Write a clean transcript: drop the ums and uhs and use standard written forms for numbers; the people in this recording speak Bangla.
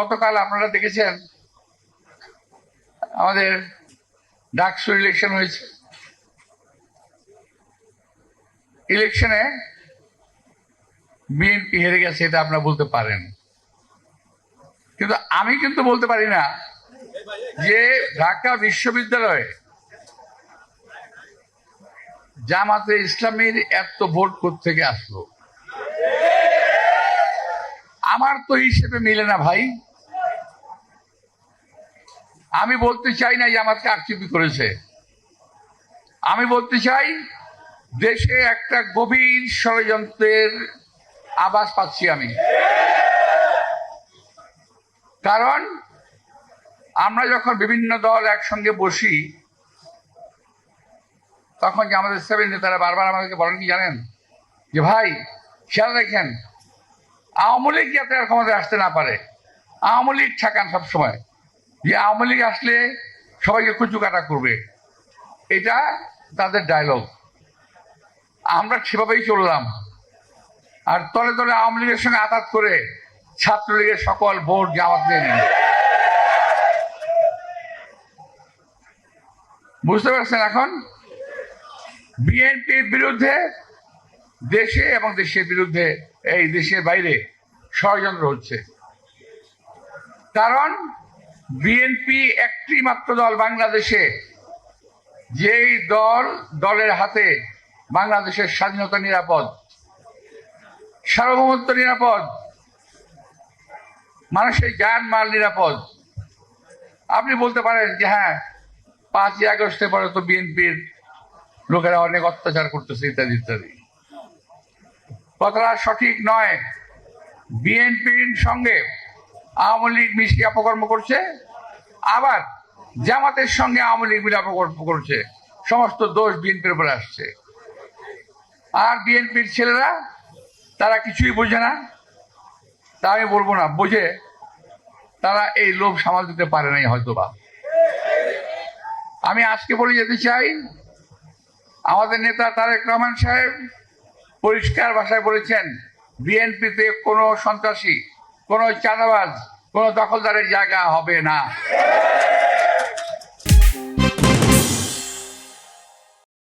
গতকাল আপনারা দেখেছেন আমাদের ডাকসু ইলেকশন হয়েছে। ইলেকশনে বিএনপি হেরে গেছে, এটা আপনারা বলতে পারেন, কিন্তু আমি কিন্তু বলতে পারি না যে ঢাকা বিশ্ববিদ্যালয়ে জামাতে ইসলামীর এত ভোট কোত্থেকে আসলো। আমার তো হিসেবে মিলে না ভাই। আমি বলতে চাই না জামাত কারচুপি করেছে, আমি বলতে চাই দেশে একটা গভীর ষড়যন্ত্রের আভাস পাচ্ছি আমি। কারণ আমরা যখন বিভিন্ন দল একসঙ্গে বসি তখন যে আমাদের সেভেন নেতারা বারবার আমাদেরকে বলেন কি জানেন, যে ভাই খেয়াল রাখেন আওয়ামী লীগ যাতে আর ক্ষমতায় আসতে না পারে, আওয়ামী লীগ ঠেকান সবসময়, যে আওয়ামী লীগ আসলে সবাইকে কুচু কাটা করবে, এটা তাদের ডায়লগ। আমরা সেভাবেই চললাম, আর তলে তলে আওয়ামী লীগের সঙ্গে আঘাত করে ছাত্রলীগের সকল ভোট জামাত নিয়ে নিল। বুঝতে পারছেন? এখন বিএনপির বিরুদ্ধে দেশে এবং দেশের বিরুদ্ধে এই দেশের বাইরে ষড়যন্ত্র হচ্ছে। কারণ বিএনপি একটি মাত্র দল বাংলাদেশে, যেই দলের হাতে বাংলাদেশের স্বাধীনতা নিরাপদ, সার্বভৌমত্ব নিরাপদ, মানুষের জান মাল নিরাপদ। আপনি বলতে পারেন যে হ্যাঁ 5ই আগস্টের পরে তো বিএনপির লোকেরা অনেক অত্যাচার করতেছে ইত্যাদি ইত্যাদি। কথাটা সঠিক নয়। বিএনপির সঙ্গে আওয়ামী লীগ মিশিয়ে অপকর্ম করছে, আবার জামাতের সঙ্গে আওয়ামী লীগ মিলে অপকর্ম করছে। সমস্ত দোষ বিএনপির উপরে আসছে। আর বিএনপির ছেলেরা তারা কিছুই বোঝে না, তা আমি বলবো না, বোঝে, তারা এই লোভ সামাল দিতে পারে নাই হয়তোবা। আমি আজকে বলে যেতে চাই, আমাদের নেতা তারেক রহমান সাহেব পরিষ্কার ভাষায় বলেছেন বিএনপিতে কোনো সন্ত্রাসী, কোনো চাঁদাবাজ, কোনো দখলদারের জায়গা হবে না।